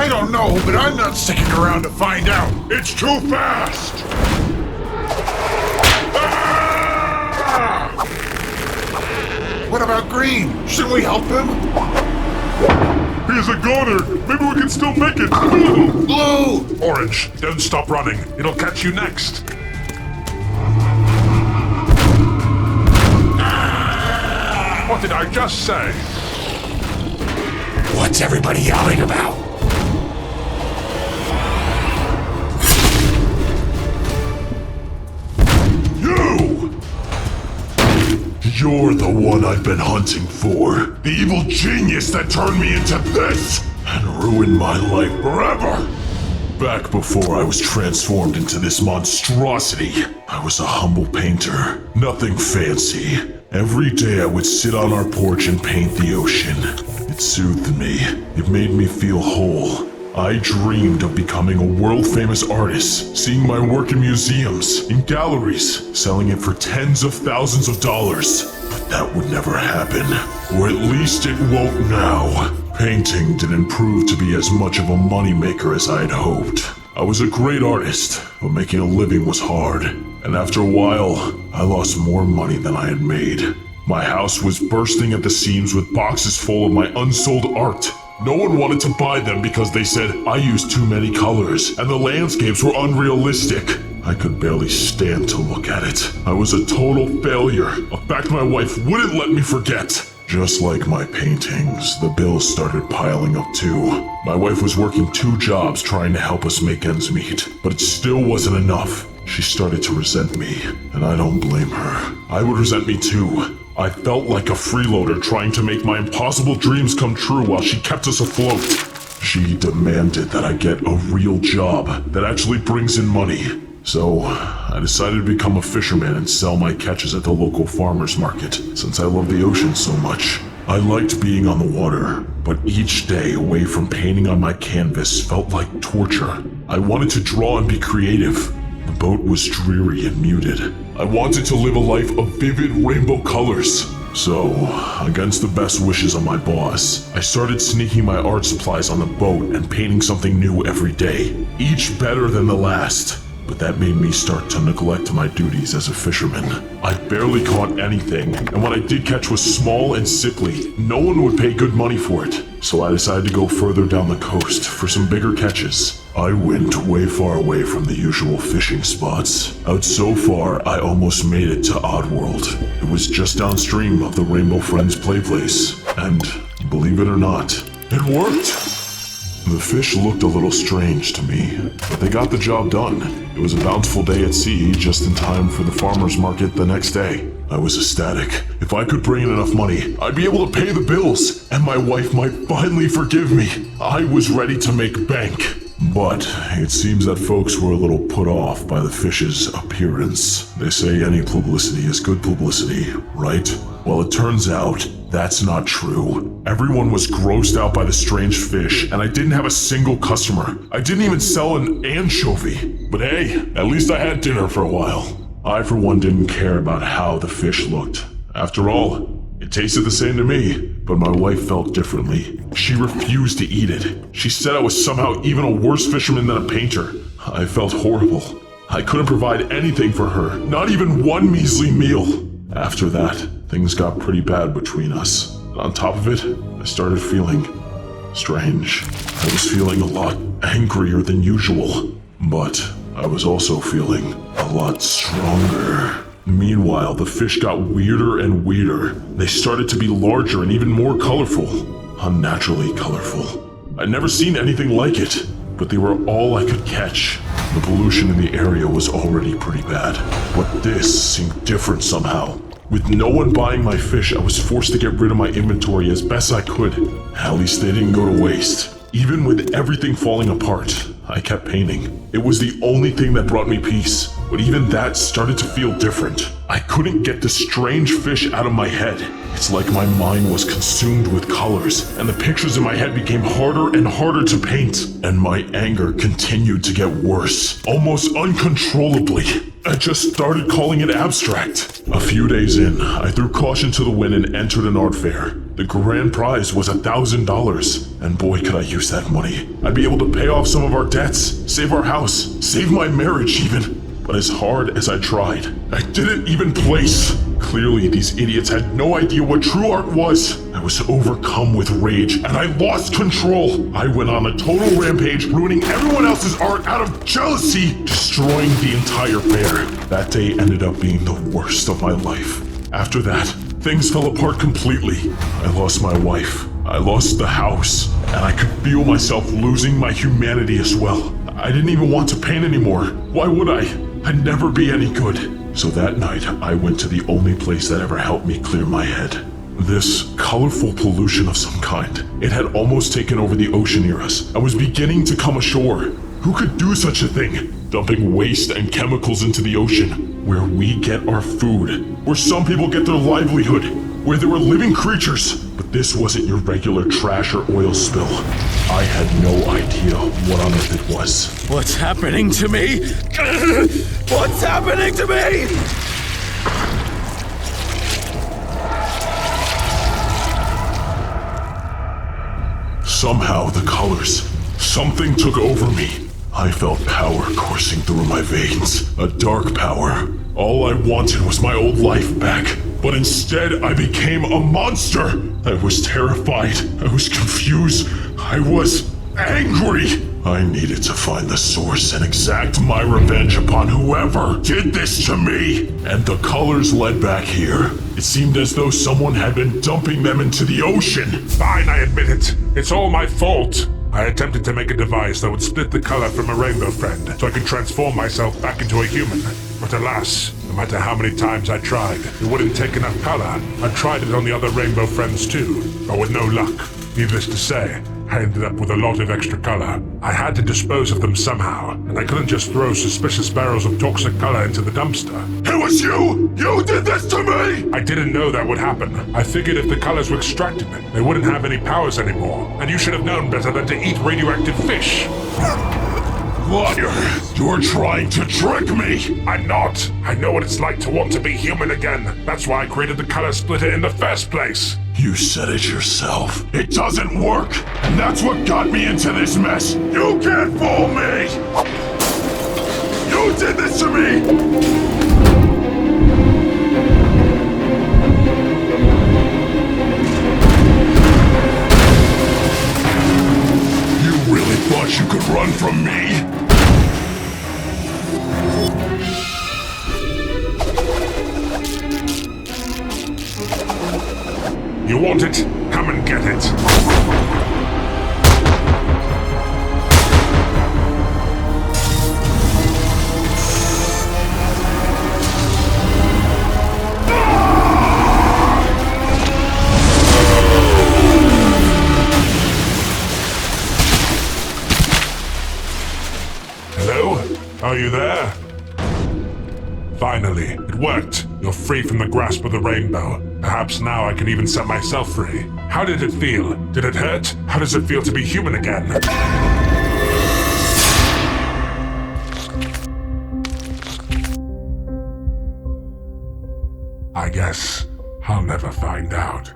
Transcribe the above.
I don't know, but I'm not sticking around to find out. It's too fast! Ah! What about Green? Shouldn't we help him? He's a goner. Maybe we can still make it. Blue! Orange, don't stop running. It'll catch you next. What did I just say? What's everybody yelling about? You! You're the one I've been hunting for. The evil genius that turned me into this and ruined my life forever. Back before I was transformed into this monstrosity, I was a humble painter. Nothing fancy. Every day I would sit on our porch and paint the ocean. It soothed me. It made me feel whole. I dreamed of becoming a world-famous artist, seeing my work in museums, in galleries, selling it for tens of thousands of dollars. But that would never happen. Or at least it won't now. Painting didn't prove to be as much of a moneymaker as I had hoped. I was a great artist, but making a living was hard. And after a while, I lost more money than I had made. My house was bursting at the seams with boxes full of my unsold art. No one wanted to buy them because they said I used too many colors and the landscapes were unrealistic. I could barely stand to look at it. I was a total failure, a fact my wife wouldn't let me forget. Just like my paintings, the bills started piling up too. My wife was working 2 jobs trying to help us make ends meet, but it still wasn't enough. She started to resent me, and I don't blame her. I would resent me too. I felt like a freeloader trying to make my impossible dreams come true while she kept us afloat. She demanded that I get a real job that actually brings in money. So, I decided to become a fisherman and sell my catches at the local farmer's market, since I love the ocean so much. I liked being on the water, but each day away from painting on my canvas felt like torture. I wanted to draw and be creative. The boat was dreary and muted. I wanted to live a life of vivid rainbow colors. So, against the best wishes of my boss, I started sneaking my art supplies on the boat and painting something new every day, each better than the last. But that made me start to neglect my duties as a fisherman. I barely caught anything, and what I did catch was small and sickly. No one would pay good money for it, so I decided to go further down the coast for some bigger catches. I went way far away from the usual fishing spots. Out so far, I almost made it to Oddworld. It was just downstream of the Rainbow Friends play place, and believe it or not, it worked. The fish looked a little strange to me, but they got the job done. It was a bountiful day at sea, just in time for the farmer's market the next day. I was ecstatic. If I could bring in enough money, I'd be able to pay the bills, and my wife might finally forgive me. I was ready to make bank. But it seems that folks were a little put off by the fish's appearance. They say any publicity is good publicity, right? Well, it turns out that's not true. Everyone was grossed out by the strange fish, and I didn't have a single customer. I didn't even sell an anchovy. But hey, at least I had dinner for a while. I, for one, didn't care about how the fish looked. After all, it tasted the same to me, but my wife felt differently. She refused to eat it. She said I was somehow even a worse fisherman than a painter. I felt horrible. I couldn't provide anything for her, not even one measly meal. After that, things got pretty bad between us. And on top of it, I started feeling strange. I was feeling a lot angrier than usual, but I was also feeling a lot stronger. Meanwhile, the fish got weirder and weirder. They started to be larger and even more colorful. Unnaturally colorful. I'd never seen anything like it, but they were all I could catch. The pollution in the area was already pretty bad, but this seemed different somehow. With no one buying my fish, I was forced to get rid of my inventory as best I could. At least they didn't go to waste. Even with everything falling apart, I kept painting. It was the only thing that brought me peace, but even that started to feel different. I couldn't get the strange fish out of my head. It's like my mind was consumed with colors, and the pictures in my head became harder and harder to paint. And my anger continued to get worse, almost uncontrollably. I just started calling it abstract. A few days in, I threw caution to the wind and entered an art fair. The grand prize was $1,000, and boy could I use that money. I'd be able to pay off some of our debts, save our house, save my marriage even. But as hard as I tried, I didn't even place. Clearly, these idiots had no idea what true art was. I was overcome with rage, and I lost control. I went on a total rampage, ruining everyone else's art out of jealousy, destroying the entire fair. That day ended up being the worst of my life. After that, things fell apart completely. I lost my wife, I lost the house, and I could feel myself losing my humanity as well. I didn't even want to paint anymore. Why would I? I'd never be any good. So that night, I went to the only place that ever helped me clear my head. This colorful pollution of some kind. It had almost taken over the ocean near us. I was beginning to come ashore. Who could do such a thing? Dumping waste and chemicals into the ocean, where we get our food, where some people get their livelihood, where there were living creatures. But this wasn't your regular trash or oil spill. I had no idea what on earth it was. What's happening to me? What's happening to me? Somehow the colors, something took over me. I felt power coursing through my veins, a dark power. All I wanted was my old life back, but instead I became a monster. I was terrified, I was confused, I was angry. I needed to find the source and exact my revenge upon whoever did this to me. And the colors led back here. It seemed as though someone had been dumping them into the ocean. Fine, I admit it. It's all my fault. I attempted to make a device that would split the color from a rainbow friend, so I could transform myself back into a human. But alas, no matter how many times I tried, it wouldn't take enough color. I tried it on the other rainbow friends too, but with no luck. Needless to say, I ended up with a lot of extra color. I had to dispose of them somehow, and I couldn't just throw suspicious barrels of toxic color into the dumpster. It was you! You did this to me! I didn't know that would happen. I figured if the colors were extracted, they wouldn't have any powers anymore, and you should have known better than to eat radioactive fish. Liar! You're trying to trick me! I'm not. I know what it's like to want to be human again. That's why I created the color splitter in the first place. You said it yourself. It doesn't work! And that's what got me into this mess! You can't fool me! You did this to me! You really thought you could run from me? You want it? Come and get it. Hello? Are you there? Finally, it worked. You're free from the grasp of the rainbow. Perhaps now I can even set myself free. How did it feel? Did it hurt? How does it feel to be human again? I guess I'll never find out.